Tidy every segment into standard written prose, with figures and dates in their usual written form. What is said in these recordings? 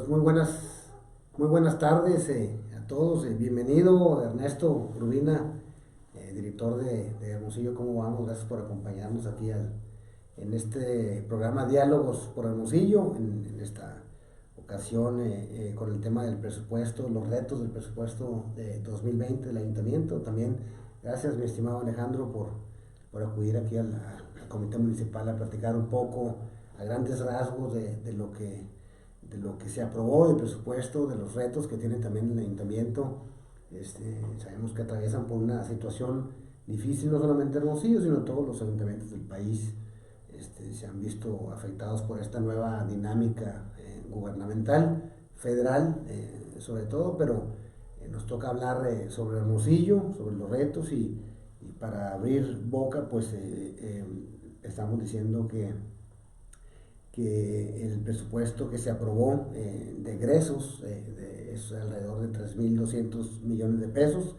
Pues muy buenas tardes a todos. Bienvenido Ernesto Urbina, director de Hermosillo. ¿Cómo vamos? Gracias por acompañarnos aquí en este programa Diálogos por Hermosillo, en esta ocasión con el tema del presupuesto, los retos del presupuesto de 2020 del ayuntamiento. También gracias, mi estimado Alejandro, por acudir aquí al comité municipal a platicar un poco a grandes rasgos de lo que se aprobó del presupuesto, de los retos que tiene también el ayuntamiento. Sabemos que atraviesan por una situación difícil, no solamente Hermosillo, sino todos los ayuntamientos del país. Se han visto afectados por esta nueva dinámica gubernamental, federal, sobre todo, pero nos toca hablar sobre Hermosillo, sobre los retos y para abrir boca, pues estamos diciendo que el presupuesto que se aprobó de egresos es alrededor de 3.200 millones de pesos.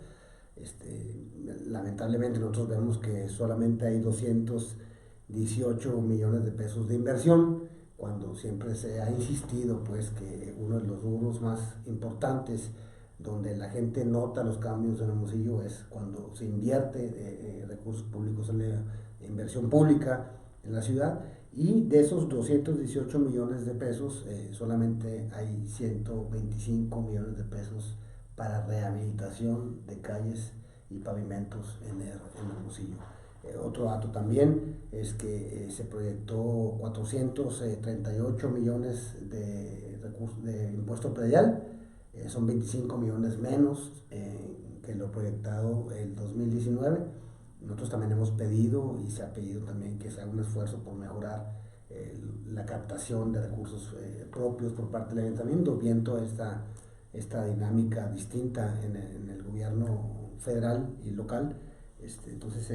Lamentablemente nosotros vemos que solamente hay 218 millones de pesos de inversión, cuando siempre se ha insistido pues que uno de los rubros más importantes donde la gente nota los cambios en Hermosillo es cuando se invierte recursos públicos en la inversión pública en la ciudad. Y de esos 218 millones de pesos, solamente hay 125 millones de pesos para rehabilitación de calles y pavimentos en Hermosillo. Otro dato también es que se proyectó 438 millones de impuesto predial, son 25 millones menos que lo proyectado el 2019. Nosotros también hemos pedido y se ha pedido también que se haga un esfuerzo por mejorar la captación de recursos propios por parte del ayuntamiento, viendo esta dinámica distinta en el gobierno federal y local.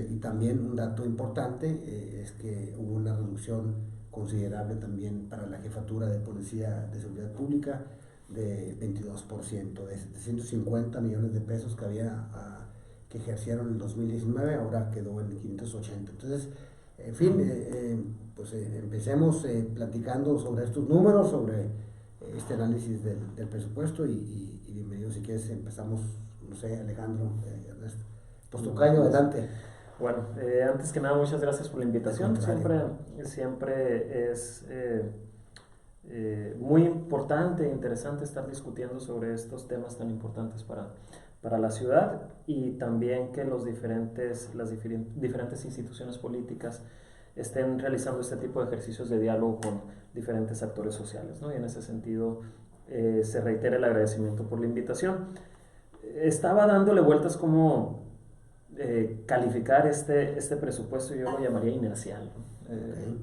Y también un dato importante es que hubo una reducción considerable también para la jefatura de Policía de Seguridad Pública de 22%, de 750 millones de pesos que había que ejercieron en el 2019, ahora quedó en 580. Entonces, en fin, empecemos platicando sobre estos números, sobre este análisis del presupuesto y bienvenido. Si quieres empezamos, no sé, Alejandro, Ernesto. Pues tocayo, adelante. Bueno, antes que nada, muchas gracias por la invitación. Siempre es muy importante e interesante estar discutiendo sobre estos temas tan importantes para la ciudad, y también que las diferentes instituciones políticas estén realizando este tipo de ejercicios de diálogo con diferentes actores sociales, ¿no? Y en ese sentido se reitera el agradecimiento por la invitación. Estaba dándole vueltas como calificar este presupuesto. Yo lo llamaría inercial, ¿no?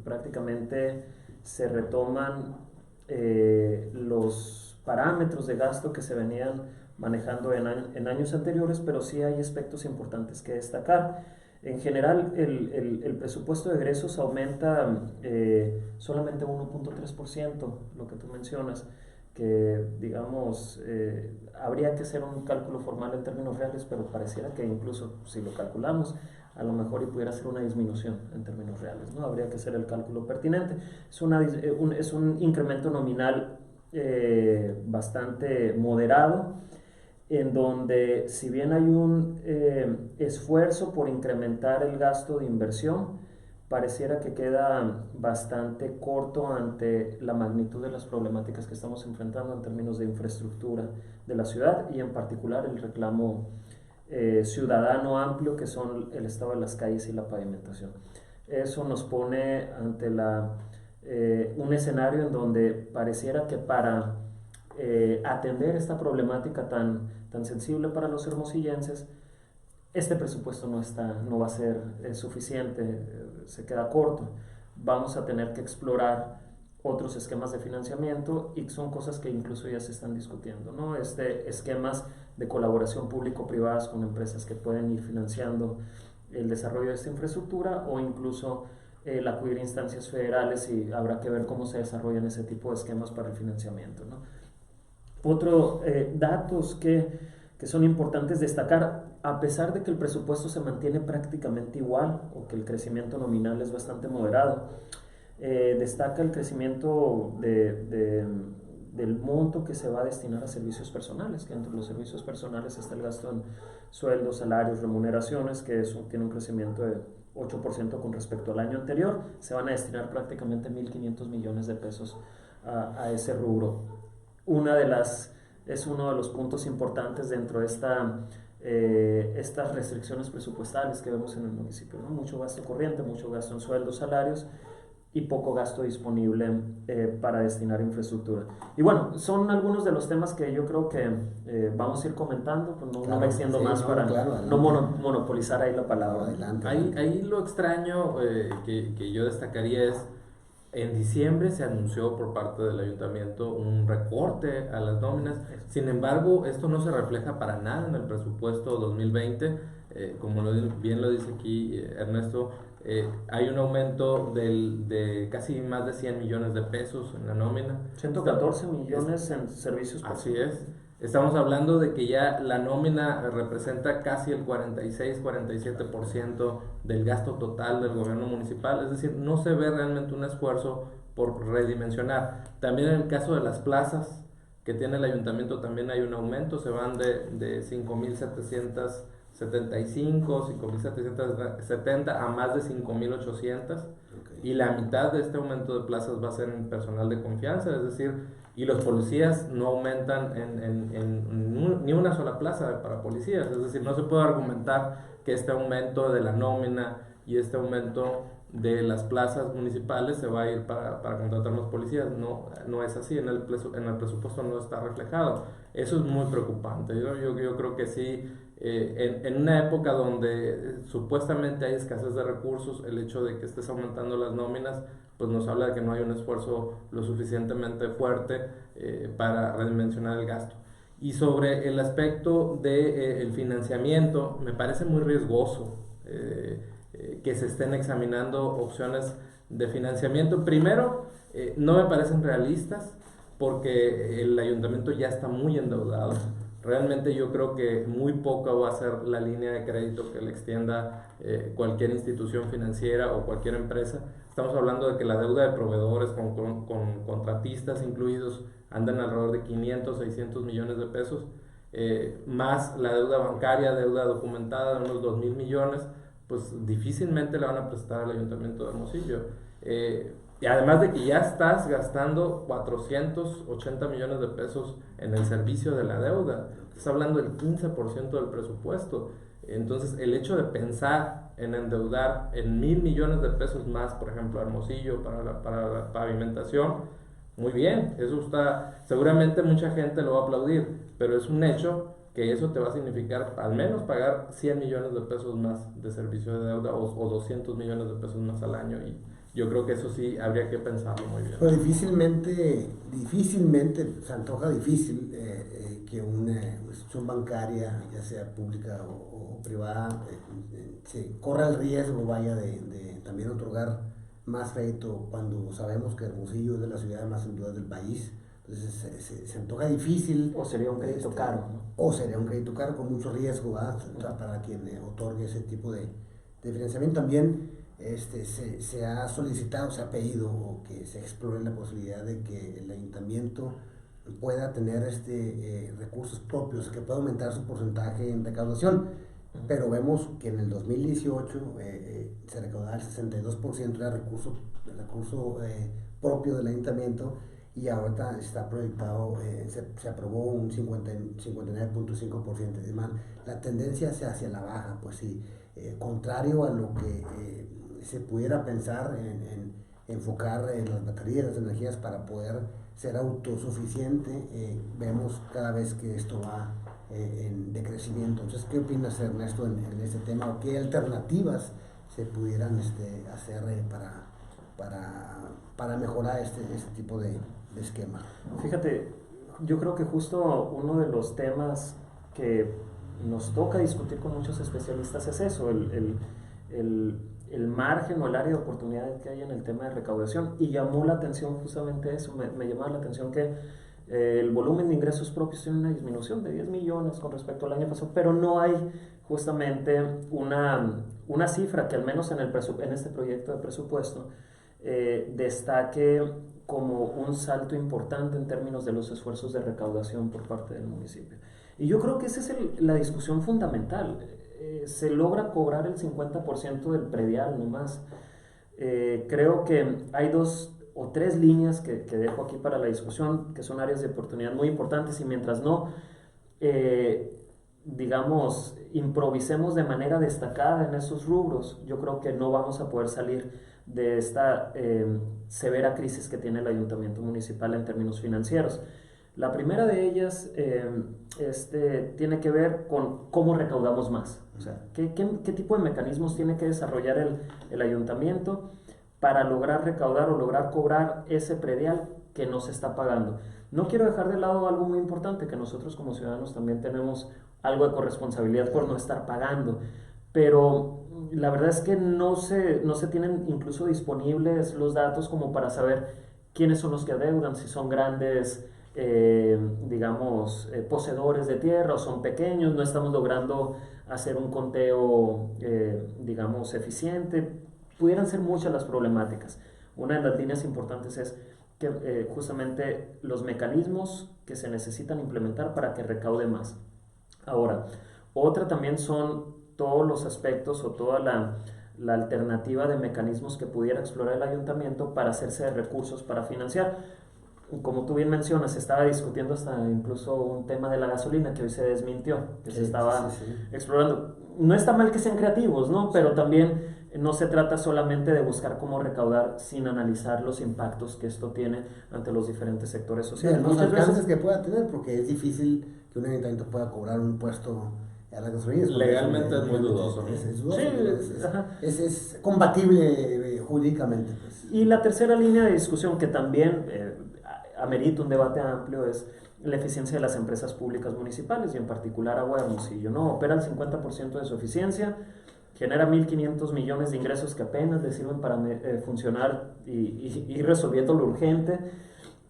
Prácticamente se retoman los parámetros de gasto que se venían manejando en años anteriores, pero sí hay aspectos importantes que destacar. En general, el presupuesto de egresos aumenta solamente 1.3%, lo que tú mencionas, que digamos habría que hacer un cálculo formal en términos reales, pero pareciera que incluso si lo calculamos, a lo mejor y pudiera ser una disminución en términos reales, ¿no? Habría que hacer el cálculo pertinente. Es un incremento nominal bastante moderado, en donde si bien hay un esfuerzo por incrementar el gasto de inversión, pareciera que queda bastante corto ante la magnitud de las problemáticas que estamos enfrentando en términos de infraestructura de la ciudad, y en particular el reclamo ciudadano amplio que son el estado de las calles y la pavimentación. Eso nos pone ante un escenario en donde pareciera que para atender esta problemática tan sensible para los hermosillenses, este presupuesto no va a ser suficiente, se queda corto. Vamos a tener que explorar otros esquemas de financiamiento, y son cosas que incluso ya se están discutiendo, ¿no? Esquemas de colaboración público-privadas con empresas que pueden ir financiando el desarrollo de esta infraestructura, o incluso el acudir a instancias federales, y habrá que ver cómo se desarrollan ese tipo de esquemas para el financiamiento, ¿no? Otros datos que son importantes destacar: a pesar de que el presupuesto se mantiene prácticamente igual, o que el crecimiento nominal es bastante moderado, destaca el crecimiento del monto que se va a destinar a servicios personales, que entre los servicios personales está el gasto en sueldos, salarios, remuneraciones, que tiene un crecimiento de 8% con respecto al año anterior. Se van a destinar prácticamente 1.500 millones de pesos a ese rubro. Es uno de los puntos importantes dentro de estas restricciones presupuestales que vemos en el municipio, ¿no? Mucho gasto corriente, mucho gasto en sueldos, salarios y poco gasto disponible para destinar a infraestructura. Y bueno, son algunos de los temas que yo creo que vamos a ir comentando, pues no me extiendo más para no monopolizar ahí la palabra. Adelante. Ahí lo extraño que yo destacaría es, en diciembre se anunció por parte del ayuntamiento un recorte a las nóminas, sin embargo esto no se refleja para nada en el presupuesto 2020, como bien lo dice aquí Ernesto, hay un aumento de casi más de 100 millones de pesos en la nómina. 114 millones en servicios. Así es. Estamos hablando de que ya la nómina representa casi el 46-47% del gasto total del gobierno municipal, es decir, no se ve realmente un esfuerzo por redimensionar. También en el caso de las plazas que tiene el ayuntamiento también hay un aumento, se van de 5.775, 5.770 a más de 5.800, y la mitad de este aumento de plazas va a ser en personal de confianza, es decir, y los policías no aumentan ni una sola plaza para policías, es decir, no se puede argumentar que este aumento de la nómina y este aumento de las plazas municipales se va a ir para contratar más policías. No es así, en el presupuesto no está reflejado. Eso es muy preocupante. Yo creo que sí, en una época donde supuestamente hay escasez de recursos, el hecho de que estés aumentando las nóminas pues nos habla de que no hay un esfuerzo lo suficientemente fuerte para redimensionar el gasto. Y sobre el aspecto del financiamiento, me parece muy riesgoso que se estén examinando opciones de financiamiento. Primero, no me parecen realistas porque el ayuntamiento ya está muy endeudado. Realmente yo creo que muy poca va a ser la línea de crédito que le extienda cualquier institución financiera o cualquier empresa. Estamos hablando de que la deuda de proveedores con contratistas incluidos andan alrededor de 500, 600 millones de pesos, más la deuda bancaria, deuda documentada de unos 2.000 millones, pues difícilmente le van a prestar al Ayuntamiento de Hermosillo. Y además de que ya estás gastando 480 millones de pesos en el servicio de la deuda, estás hablando del 15% del presupuesto. Entonces, el hecho de pensar en endeudar en 1.000 millones de pesos más, por ejemplo, a Hermosillo para la pavimentación, muy bien, eso está, seguramente mucha gente lo va a aplaudir, pero es un hecho que eso te va a significar al menos pagar 100 millones de pesos más de servicio de deuda o 200 millones de pesos más al año, y yo creo que eso sí habría que pensarlo muy bien. Pero difícilmente se antoja difícil que una institución bancaria, ya sea pública o privada, se corra el riesgo, de también otorgar más crédito cuando sabemos que Hermosillo es de las ciudades más endeudadas del país. Entonces se antoja difícil. O sería un crédito caro, ¿no? O sería un crédito caro con mucho riesgo, ¿verdad? O sea, para quien otorgue ese tipo de financiamiento. También se ha solicitado, se ha pedido o que se explore la posibilidad de que el ayuntamiento pueda tener recursos propios, que pueda aumentar su porcentaje en recaudación. Pero vemos que en el 2018 se recaudaba el 62% de recurso propio del ayuntamiento, y ahorita está proyectado, se aprobó un 59.5%. Además, la tendencia es hacia la baja, pues sí, contrario a lo que se pudiera pensar en enfocar las baterías, las energías para poder ser autosuficiente. Vemos cada vez que esto va en decrecimiento. Entonces, ¿qué opinas, Ernesto, en este tema? ¿O qué alternativas se pudieran hacer para mejorar este tipo de esquema? Fíjate, yo creo que justo uno de los temas que nos toca discutir con muchos especialistas es eso, el margen o el área de oportunidad que hay en el tema de recaudación, y llamó la atención justamente eso, me llamó la atención que el volumen de ingresos propios tiene una disminución de 10 millones con respecto al año pasado, pero no hay justamente una cifra que al menos en este proyecto de presupuesto destaque como un salto importante en términos de los esfuerzos de recaudación por parte del municipio. Y yo creo que esa es la discusión fundamental. Se logra cobrar el 50% del predial nomás. Creo que hay 2 o 3 líneas que dejo aquí para la discusión, que son áreas de oportunidad muy importantes, y mientras no, digamos, improvisemos de manera destacada en esos rubros, yo creo que no vamos a poder salir de esta severa crisis que tiene el ayuntamiento municipal en términos financieros. La primera de ellas tiene que ver con cómo recaudamos más. O sea, ¿qué tipo de mecanismos tiene que desarrollar el ayuntamiento para lograr recaudar o lograr cobrar ese predial que no se está pagando? No quiero dejar de lado algo muy importante, que nosotros como ciudadanos también tenemos algo de corresponsabilidad por no estar pagando, pero la verdad es que no se tienen incluso disponibles los datos como para saber quiénes son los que adeudan, si son grandes poseedores de tierra o son pequeños. No estamos logrando hacer un conteo eficiente. Pudieran ser muchas las problemáticas. Una de las líneas importantes es que justamente los mecanismos que se necesitan implementar para que recaude más. Ahora, otra también son todos los aspectos o toda la alternativa de mecanismos que pudiera explorar el ayuntamiento para hacerse de recursos para financiar. Como tú bien mencionas, se estaba discutiendo hasta incluso un tema de la gasolina que hoy se desmintió, que se estaba explorando. No está mal que sean creativos, ¿no? Pero también no se trata solamente de buscar cómo recaudar sin analizar los impactos que esto tiene ante los diferentes sectores sociales. Los alcances que pueda tener, porque es difícil que un ayuntamiento pueda cobrar un impuesto a la gasolina. Legalmente es muy dudoso. Es dudoso. Es compatible jurídicamente. Pues. Y la tercera línea de discusión que también amerita un debate amplio es la eficiencia de las empresas públicas municipales, y en particular Agua de Hermosillo, ¿no? Opera el 50% de su eficiencia, genera 1.500 millones de ingresos que apenas le sirven para funcionar y ir resolviendo lo urgente,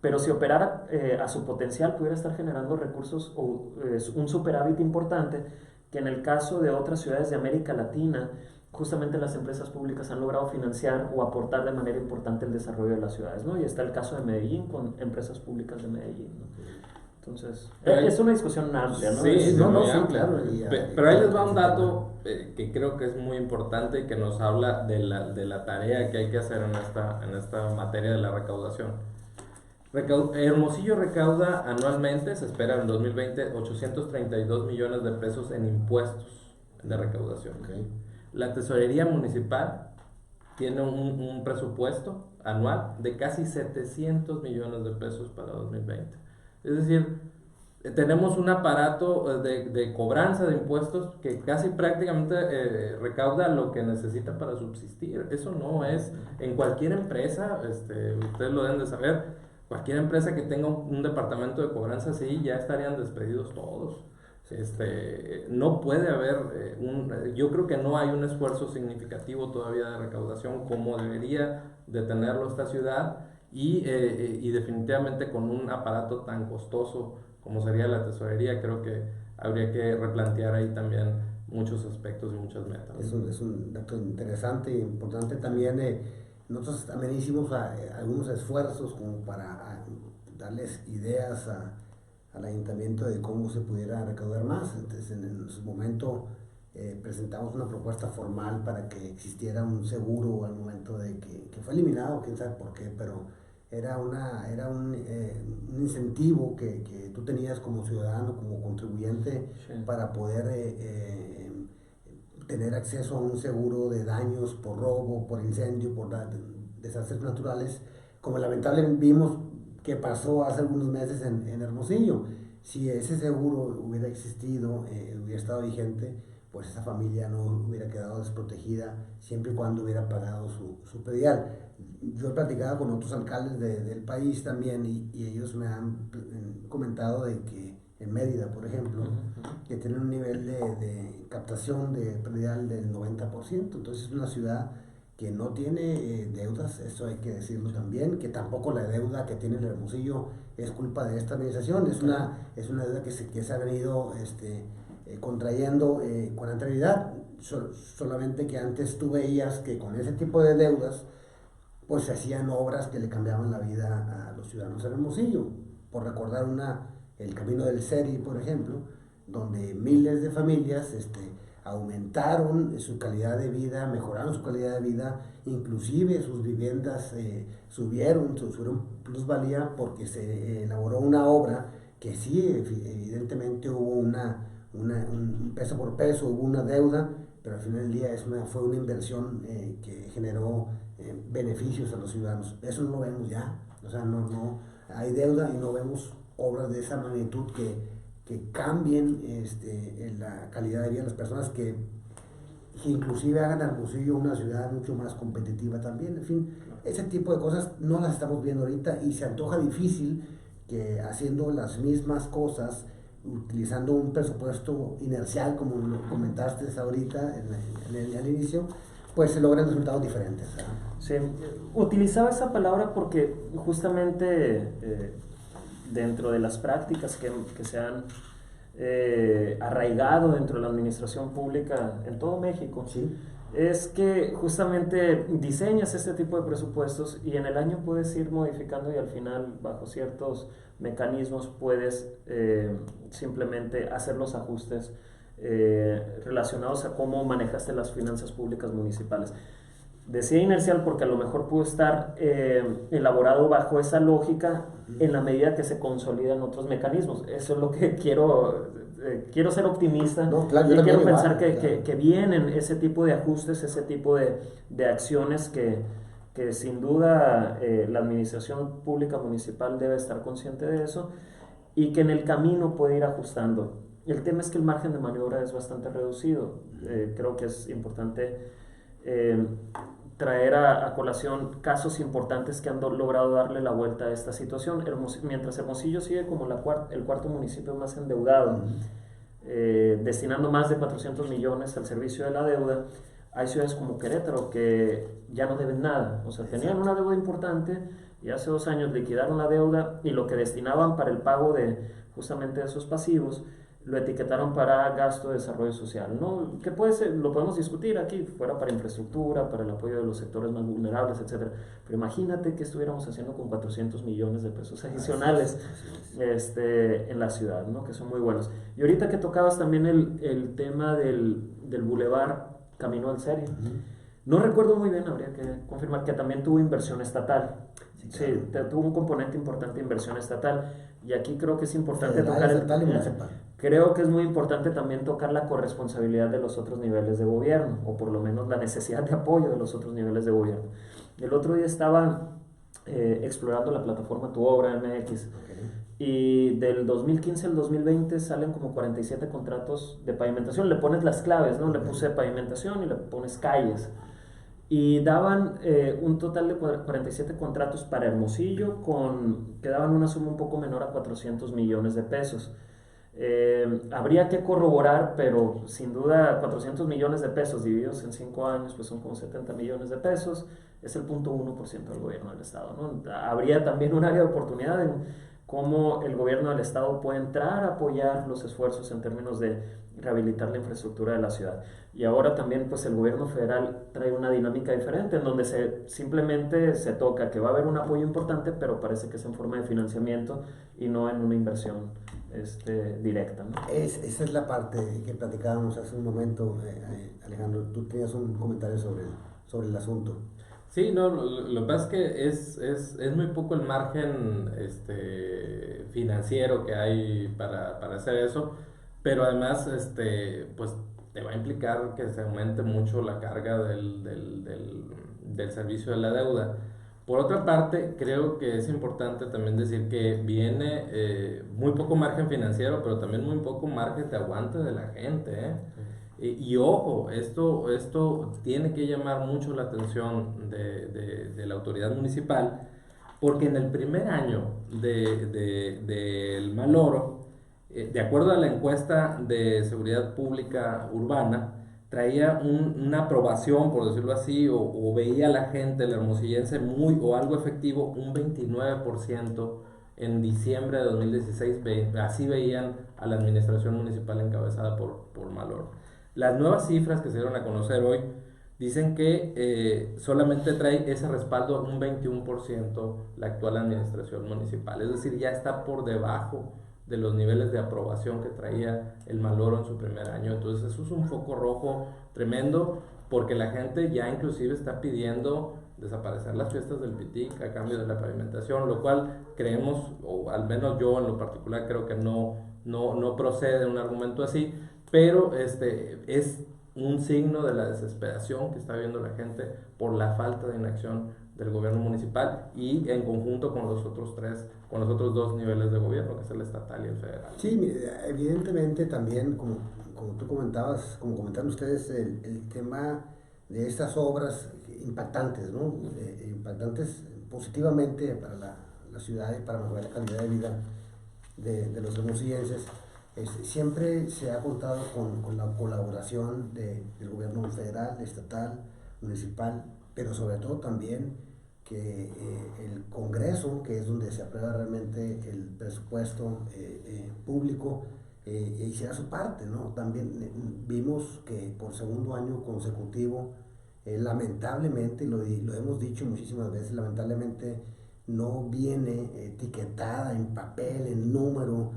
pero si operara a su potencial pudiera estar generando recursos o un superávit importante, que en el caso de otras ciudades de América Latina, justamente las empresas públicas han logrado financiar o aportar de manera importante el desarrollo de las ciudades, ¿no? Y está el caso de Medellín con empresas públicas de Medellín, ¿no? Entonces, es una discusión amplia, ¿no? Sí, claro. Pero ahí les va un dato que creo que es muy importante y que nos habla de la tarea que hay que hacer en esta materia de la recaudación. Hermosillo recauda anualmente, se espera en 2020, 832 millones de pesos en impuestos de recaudación. Okay. La tesorería municipal tiene un presupuesto anual de casi 700 millones de pesos para 2020. Es decir, tenemos un aparato de cobranza de impuestos que casi prácticamente recauda lo que necesita para subsistir. Eso no es en cualquier empresa, ustedes lo deben de saber, cualquier empresa que tenga un departamento de cobranza así ya estarían despedidos todos. No puede haber yo creo que no hay un esfuerzo significativo todavía de recaudación como debería de tenerlo esta ciudad, y definitivamente con un aparato tan costoso como sería la tesorería, creo que habría que replantear ahí también muchos aspectos y muchas metas. Es un dato interesante e importante también. Nosotros también hicimos algunos esfuerzos como para darles ideas al ayuntamiento de cómo se pudiera recaudar más. Entonces, en su momento presentamos una propuesta formal para que existiera un seguro al momento de que fue eliminado, quién sabe por qué, pero era un incentivo que tú tenías como ciudadano, como contribuyente, sí, para poder tener acceso a un seguro de daños por robo, por incendio, por desastres naturales, como lamentablemente vimos que pasó hace algunos meses en Hermosillo. Si ese seguro hubiera existido, hubiera estado vigente, pues esa familia no hubiera quedado desprotegida siempre y cuando hubiera pagado su predial. Yo he platicado con otros alcaldes del país también, y ellos me han comentado de que en Mérida, por ejemplo, que tienen un nivel de captación de predial del 90%. Entonces es una ciudad que no tiene deudas, eso hay que decirlo también, que tampoco la deuda que tiene el Hermosillo es culpa de esta administración, es una deuda que se ha venido contrayendo con anterioridad, solamente que antes tú veías que con ese tipo de deudas pues se hacían obras que le cambiaban la vida a los ciudadanos en Hermosillo. Por recordar el Camino del Seri, por ejemplo, donde miles de familias aumentaron su calidad de vida, mejoraron su calidad de vida, inclusive sus viviendas subieron plusvalía porque se elaboró una obra que sí, evidentemente hubo un peso por peso, hubo una deuda, pero al final del día fue una inversión que generó beneficios a los ciudadanos. Eso no lo vemos ya, o sea, no hay deuda y no vemos obras de esa magnitud que cambien la calidad de vida de las personas, que inclusive hagan a Hermosillo una ciudad mucho más competitiva también. En fin, ese tipo de cosas no las estamos viendo ahorita y se antoja difícil que haciendo las mismas cosas, utilizando un presupuesto inercial, como lo comentaste ahorita al inicio, pues se logran resultados diferentes, ¿verdad? Sí, utilizaba esa palabra porque justamente dentro de las prácticas que se han arraigado dentro de la administración pública en todo México, sí, es que justamente diseñas este tipo de presupuestos y en el año puedes ir modificando y al final bajo ciertos mecanismos puedes simplemente hacer los ajustes relacionados a cómo manejaste las finanzas públicas municipales. Decía inercial porque a lo mejor pudo estar elaborado bajo esa lógica en la medida que se consolidan otros mecanismos. Eso es lo que quiero ser optimista, no, claro, y quiero pensar claro, que vienen ese tipo de ajustes, ese tipo de acciones que sin duda la administración pública municipal debe estar consciente de eso y que en el camino puede ir ajustando. El tema es que el margen de maniobra es bastante reducido. Creo que es importante traer a colación casos importantes que han logrado darle la vuelta a esta situación. Mientras Hermosillo sigue como el cuarto municipio más endeudado, destinando más de 400 millones al servicio de la deuda, hay ciudades como Querétaro que ya no deben nada, o sea, tenían una deuda importante y hace 2 años liquidaron la deuda y lo que destinaban para el pago de justamente esos pasivos lo etiquetaron para gasto de desarrollo social, ¿no? Que puede ser, lo podemos discutir aquí, fuera para infraestructura, para el apoyo de los sectores más vulnerables, etcétera. Pero imagínate qué estuviéramos haciendo con 400 millones de pesos adicionales en la ciudad, ¿no? Que son muy buenos. Y ahorita que tocabas también el tema del bulevar Camino al Seri, no recuerdo muy bien, habría que confirmar que también tuvo inversión estatal. Sí, tuvo un componente importante de inversión estatal. Y aquí creo que es importante creo que es muy importante también tocar la corresponsabilidad de los otros niveles de gobierno, o por lo menos la necesidad de apoyo de los otros niveles de gobierno. El otro día estaba explorando la plataforma Tu Obra MX, y del 2015 al 2020 salen como 47 contratos de pavimentación. Le pones las claves, ¿no? Le puse pavimentación y le pones calles. Y daban un total de 47 contratos para Hermosillo, que daban una suma un poco menor a 400 millones de pesos. Habría que corroborar, pero sin duda 400 millones de pesos divididos en 5 años, pues son como 70 millones de pesos, es el 0.1% del gobierno del estado, ¿no? Habría también un área de oportunidad en cómo el gobierno del estado puede entrar a apoyar los esfuerzos en términos de rehabilitar la infraestructura de la ciudad. Y ahora también pues el gobierno federal trae una dinámica diferente en donde simplemente se toca que va a haber un apoyo importante, pero parece que es en forma de financiamiento y no en una inversión directa, ¿no? Esa es la parte que platicábamos hace un momento, Alejandro. Tú tenías un comentario sobre el asunto. Sí, no, lo que pasa es que es muy poco el margen financiero que hay para hacer eso, pero además pues te va a implicar que se aumente mucho la carga del servicio de la deuda. Por otra parte, creo que es importante también decir que viene muy poco margen financiero, pero también muy poco margen de aguante de la gente, ¿eh? Y ojo, esto tiene que llamar mucho la atención de la autoridad municipal, porque en el primer año del Maloro, de acuerdo a la encuesta de seguridad pública urbana, traía una aprobación, por decirlo así, o veía a la gente, el hermosillense, o algo efectivo, un 29% en diciembre de 2016, así veían a la administración municipal encabezada por Maloro. Las nuevas cifras que se dieron a conocer hoy Dicen que solamente trae ese respaldo un 21% la actual administración municipal, es decir, ya está por debajo de los niveles de aprobación que traía el Maloro en su primer año. Entonces eso es un foco rojo tremendo, porque la gente ya inclusive está pidiendo desaparecer las fiestas del Pitic a cambio de la pavimentación, lo cual creemos, o al menos yo en lo particular creo que no procede un argumento así, pero es un signo de la desesperación que está viviendo la gente por la falta de inacción del gobierno municipal y en conjunto con los otros dos niveles de gobierno, que es el estatal y el federal. Sí, evidentemente también, como tú comentabas, como comentaron ustedes, el tema de estas obras impactantes, ¿no? Impactantes positivamente para la ciudad y para mejorar la calidad de vida de los hermosillenses. Siempre se ha contado con la colaboración del gobierno federal, estatal, municipal, pero sobre todo también que el Congreso, que es donde se aprueba realmente el presupuesto público, hiciera su parte, ¿no? También vimos que por segundo año consecutivo, lamentablemente, y lo hemos dicho muchísimas veces, lamentablemente no viene etiquetada en papel, en número,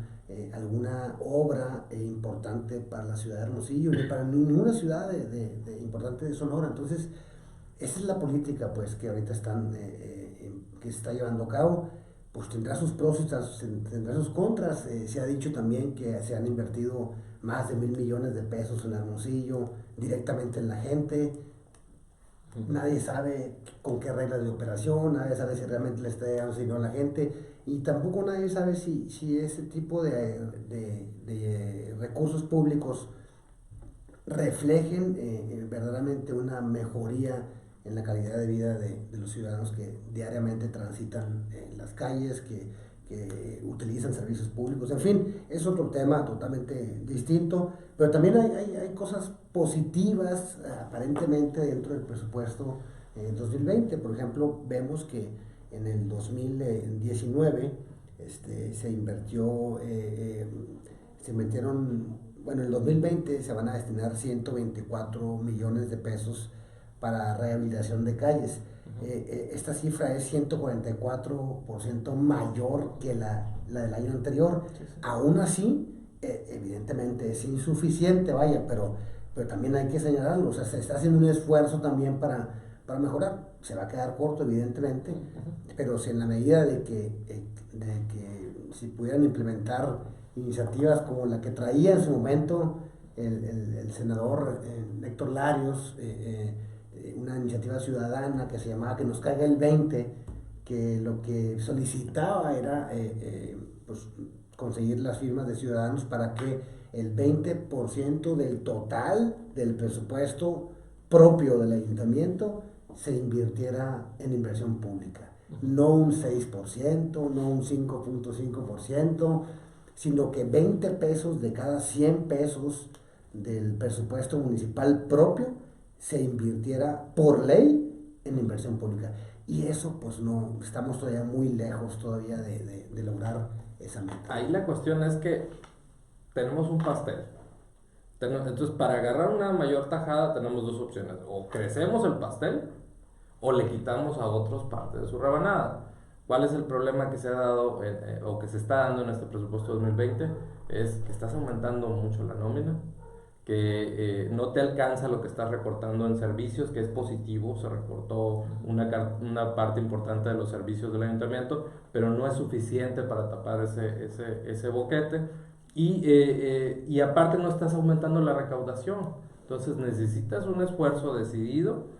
alguna obra importante para la ciudad de Hermosillo, ni para ninguna ciudad importante de Sonora. Entonces, esa es la política pues que ahorita que se está llevando a cabo. Pues tendrá sus pros y tendrá sus contras. Se ha dicho también que se han invertido más de 1,000 millones de pesos en Hermosillo, directamente en la gente. Nadie sabe con qué reglas de operación, nadie sabe si realmente le está llegando dinero a la gente, y tampoco nadie sabe si ese tipo de recursos públicos reflejen verdaderamente una mejoría en la calidad de vida de los ciudadanos que diariamente transitan las calles, que utilizan servicios públicos. En fin, es otro tema totalmente distinto, pero también hay cosas positivas aparentemente dentro del presupuesto 2020. Por ejemplo, vemos que en el 2019 se invirtieron, bueno, en el 2020 se van a destinar 124 millones de pesos para rehabilitación de calles. Esta cifra es 144% mayor que la del año anterior. Sí, sí. Aún así, evidentemente es insuficiente, vaya, pero también hay que señalarlo. O sea, se está haciendo un esfuerzo también para mejorar. Se va a quedar corto, evidentemente, pero si en la medida de que si pudieran implementar iniciativas como la que traía en su momento el senador Héctor Larios, una iniciativa ciudadana que se llamaba Que nos caiga el 20, que lo que solicitaba era pues, conseguir las firmas de ciudadanos para que el 20% del total del presupuesto propio del ayuntamiento se invirtiera en inversión pública. No un 6%, no un 5.5%, sino que 20 pesos de cada 100 pesos del presupuesto municipal propio se invirtiera por ley en inversión pública. Y eso pues no, estamos todavía muy lejos todavía de lograr esa meta. Ahí la cuestión es que tenemos un pastel. Entonces, para agarrar una mayor tajada tenemos dos opciones: o crecemos el pastel o le quitamos a otros parte de su rebanada. ¿Cuál es el problema que se ha dado o que se está dando en este presupuesto 2020? Es que estás aumentando mucho la nómina, que no te alcanza lo que estás recortando en servicios, que es positivo. Se recortó una parte importante de los servicios del ayuntamiento, pero no es suficiente para tapar ese boquete. Y aparte no estás aumentando la recaudación. Entonces necesitas un esfuerzo decidido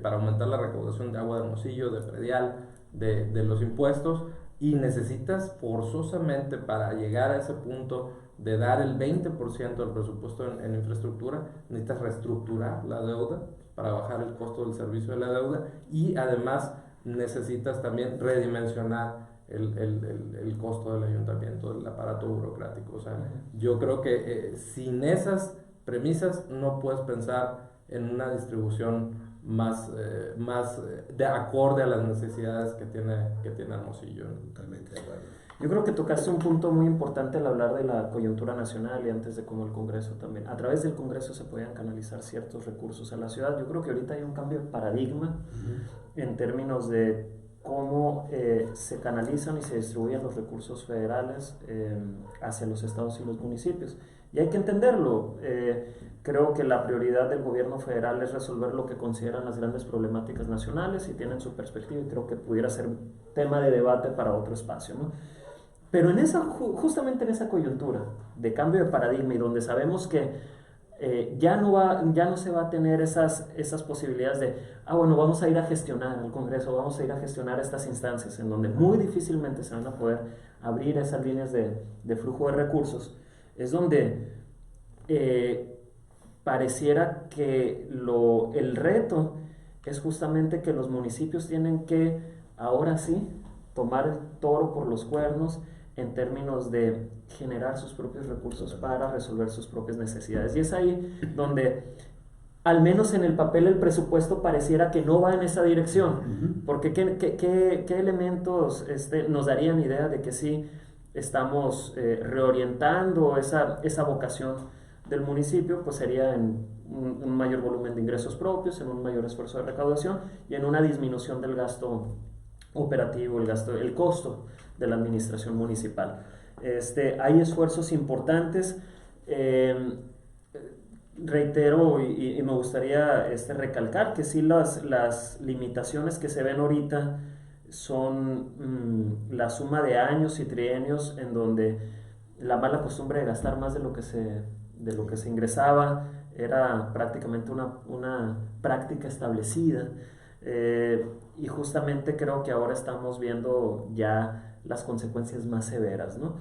para aumentar la recaudación de agua de Hermosillo, de predial, de los impuestos, y necesitas forzosamente, para llegar a ese punto de dar el 20% del presupuesto en infraestructura, necesitas reestructurar la deuda para bajar el costo del servicio de la deuda, y además necesitas también redimensionar el costo del ayuntamiento, del aparato burocrático. O sea, yo creo que sin esas premisas no puedes pensar en una distribución más de acorde a las necesidades que tiene Hermosillo. Totalmente de acuerdo. Yo creo que tocaste un punto muy importante al hablar de la coyuntura nacional y antes de cómo el Congreso también. A través del Congreso se podían canalizar ciertos recursos a la ciudad. Yo creo que ahorita hay un cambio de paradigma en términos de cómo se canalizan y se distribuyen los recursos federales hacia los estados y los municipios. Y hay que entenderlo. Creo que la prioridad del gobierno federal es resolver lo que consideran las grandes problemáticas nacionales y tienen su perspectiva, y creo que pudiera ser tema de debate para otro espacio, ¿no? Pero justamente en esa coyuntura de cambio de paradigma y donde sabemos que ya no se va a tener esas posibilidades de, bueno, vamos a ir a gestionar al Congreso, vamos a ir a gestionar estas instancias, en donde muy difícilmente se van a poder abrir esas líneas de flujo de recursos, es donde pareciera que el reto es justamente que los municipios tienen que, ahora sí, tomar el toro por los cuernos en términos de generar sus propios recursos para resolver sus propias necesidades. Y es ahí donde, al menos en el papel, el presupuesto pareciera que no va en esa dirección. Porque ¿qué elementos nos darían idea de que sí estamos reorientando esa vocación del municipio? Pues sería en un mayor volumen de ingresos propios, en un mayor esfuerzo de recaudación y en una disminución del gasto operativo, el costo de la administración municipal. Hay esfuerzos importantes. Reitero y me gustaría recalcar que sí, las limitaciones que se ven ahorita son la suma de años y trienios en donde la mala costumbre de gastar más de lo que se ingresaba era prácticamente una práctica establecida. Y justamente creo que ahora estamos viendo ya las consecuencias más severas, ¿no?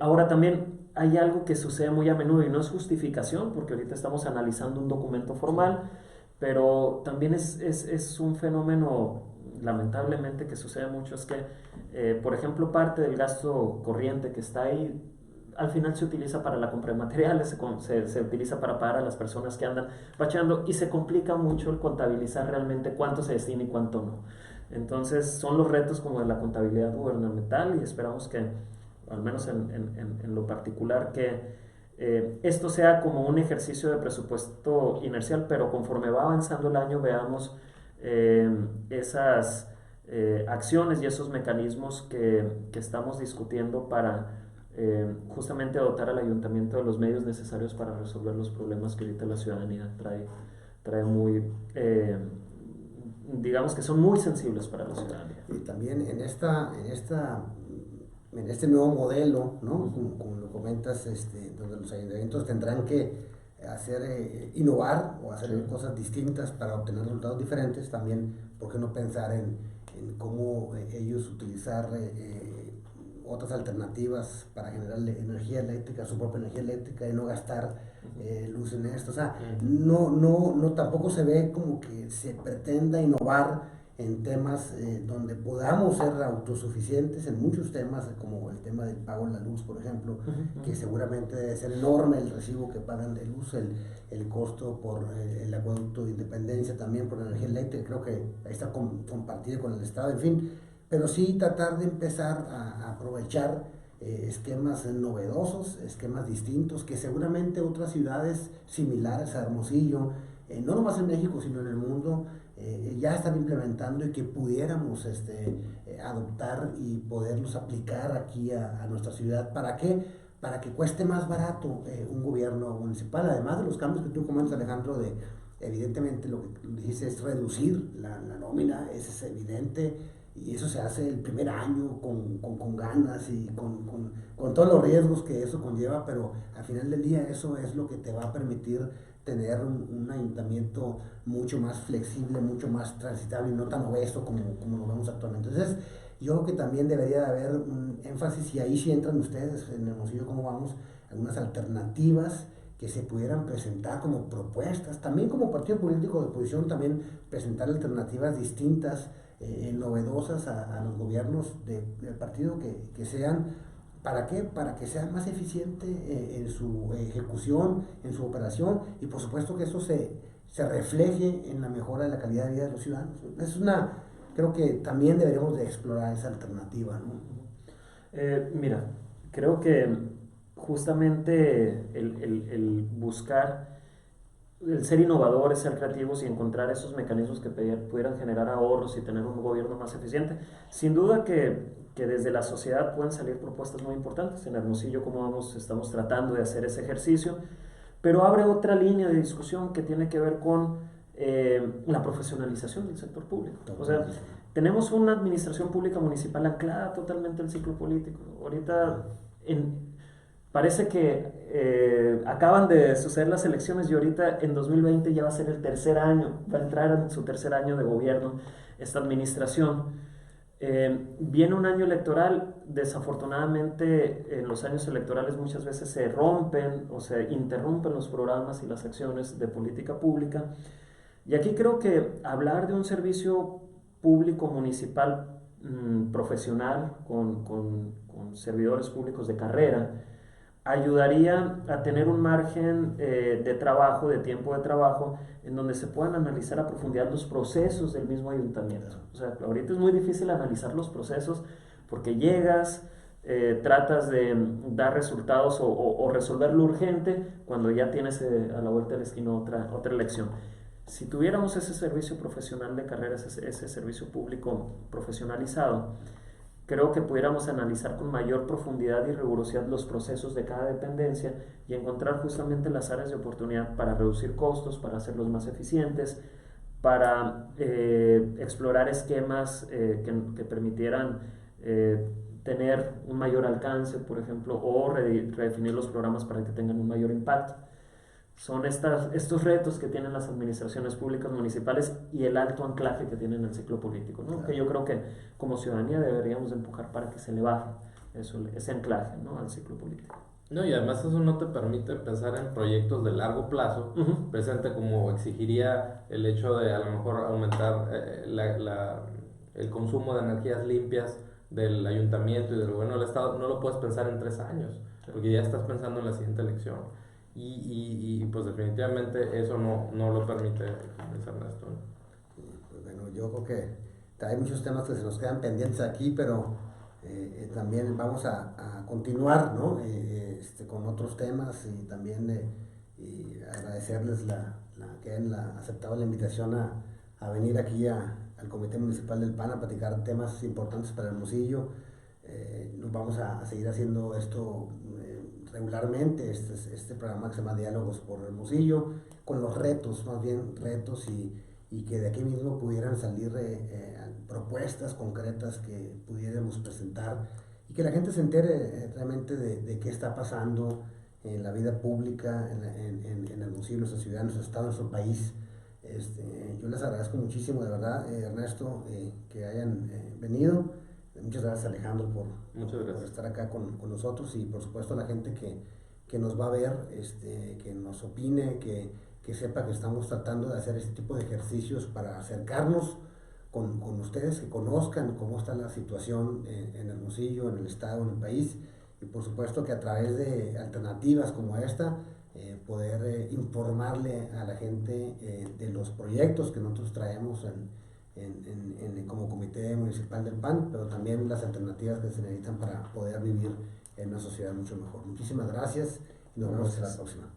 Ahora también hay algo que sucede muy a menudo y no es justificación, porque ahorita estamos analizando un documento formal, pero también es un fenómeno lamentablemente que sucede mucho, es que, por ejemplo, parte del gasto corriente que está ahí al final se utiliza para la compra de materiales, se utiliza para pagar a las personas que andan bachando y se complica mucho el contabilizar realmente cuánto se destina y cuánto no. Entonces son los retos como de la contabilidad gubernamental y esperamos que, al menos en lo particular, que esto sea como un ejercicio de presupuesto inercial, pero conforme va avanzando el año veamos esas acciones y esos mecanismos que estamos discutiendo para justamente dotar al ayuntamiento de los medios necesarios para resolver los problemas que ahorita la ciudadanía trae muy, digamos que son muy sensibles para la ciudadanía. Y también en este nuevo modelo, ¿no? Como lo comentas, donde los ayuntamientos tendrán que innovar o hacer cosas distintas para obtener resultados diferentes, también, ¿por qué no pensar en cómo ellos utilizar otras alternativas para generar energía eléctrica, su propia energía eléctrica, y no gastar luz en esto? O sea, no tampoco se ve como que se pretenda innovar en temas donde podamos ser autosuficientes en muchos temas, como el tema del pago de la luz, por ejemplo, que seguramente debe ser enorme el recibo que pagan de luz, el costo por el acueducto de Independencia, también por la energía eléctrica, creo que ahí está compartido con el Estado, en fin, pero sí tratar de empezar a aprovechar esquemas novedosos, esquemas distintos, que seguramente otras ciudades similares a Hermosillo, no nomás en México, sino en el mundo, ya están implementando y que pudiéramos adoptar y poderlos aplicar aquí a nuestra ciudad. ¿Para qué? Para que cueste más barato un gobierno municipal, además de los cambios que tú comentas, Alejandro, evidentemente lo que dices es reducir la nómina, es evidente, y eso se hace el primer año con ganas y con todos los riesgos que eso conlleva, pero al final del día eso es lo que te va a permitir tener un ayuntamiento mucho más flexible, mucho más transitable y no tan obeso como lo vemos actualmente. Entonces, yo creo que también debería de haber un énfasis, y ahí sí entran ustedes en Hermosillo, cómo vamos, algunas alternativas que se pudieran presentar como propuestas, también como partido político de oposición, también presentar alternativas distintas, novedosas a los gobiernos del partido que sean. ¿Para qué? Para que sea más eficiente en su ejecución, en su operación, y por supuesto que eso se refleje en la mejora de la calidad de vida de los ciudadanos. Creo que también deberíamos de explorar esa alternativa, ¿no? Mira, creo que justamente el buscar, el ser innovadores, ser creativos y encontrar esos mecanismos que pudieran generar ahorros y tener un gobierno más eficiente, sin duda que desde la sociedad pueden salir propuestas muy importantes. En Hermosillo, como vamos, estamos tratando de hacer ese ejercicio, pero abre otra línea de discusión que tiene que ver con la profesionalización del sector público. O sea, tenemos una administración pública municipal anclada totalmente al ciclo político. Ahorita parece que acaban de suceder las elecciones y ahorita en 2020 ya va a ser el tercer año, va a entrar en su tercer año de gobierno esta administración. Viene un año electoral, desafortunadamente en los años electorales muchas veces se rompen o se interrumpen los programas y las acciones de política pública. Y aquí creo que hablar de un servicio público municipal profesional con servidores públicos de carrera ayudaría a tener un margen de trabajo, de tiempo de trabajo, en donde se puedan analizar a profundidad los procesos del mismo ayuntamiento. O sea, ahorita es muy difícil analizar los procesos porque llegas, tratas de dar resultados o resolver lo urgente cuando ya tienes a la vuelta de la esquina otra elección. Si tuviéramos ese servicio profesional de carreras, ese servicio público profesionalizado, creo que pudiéramos analizar con mayor profundidad y rigurosidad los procesos de cada dependencia y encontrar justamente las áreas de oportunidad para reducir costos, para hacerlos más eficientes, para explorar esquemas que permitieran tener un mayor alcance, por ejemplo, o redefinir los programas para que tengan un mayor impacto. Son estos retos que tienen las administraciones públicas municipales y el alto anclaje que tienen en el ciclo político, ¿no? Claro. Que yo creo que como ciudadanía deberíamos empujar para que se le baje ese anclaje, ¿no?, al ciclo político. No, y además eso no te permite pensar en proyectos de largo plazo, presente como exigiría el hecho de a lo mejor aumentar el consumo de energías limpias del ayuntamiento y del gobierno del estado. No lo puedes pensar en 3 años, porque ya estás pensando en la siguiente elección. Y pues definitivamente eso no lo permite Ernesto. Pues bueno, yo creo que hay muchos temas que se nos quedan pendientes aquí, pero también vamos a continuar, ¿no? Con otros temas y también y agradecerles que hayan aceptado la invitación a venir aquí al Comité Municipal del PAN a platicar temas importantes para Hermosillo. Nos vamos a seguir haciendo esto regularmente, este programa que se llama Diálogos por Hermosillo, con los retos, más bien retos, y que de aquí mismo pudieran salir propuestas concretas que pudiéramos presentar y que la gente se entere realmente de qué está pasando en la vida pública, en Hermosillo, en nuestra ciudad, en nuestro estado, en nuestro país. Yo les agradezco muchísimo, de verdad, Ernesto, que hayan venido. Muchas gracias, Alejandro, por estar acá con nosotros, y por supuesto a la gente que nos va a ver, que nos opine, que sepa que estamos tratando de hacer este tipo de ejercicios para acercarnos con ustedes, que conozcan cómo está la situación en Hermosillo, en el estado, en el país, y por supuesto que a través de alternativas como esta poder informarle a la gente de los proyectos que nosotros traemos como Comité Municipal del PAN, pero también las alternativas que se necesitan para poder vivir en una sociedad mucho mejor. Muchísimas gracias y nos vemos hasta la próxima.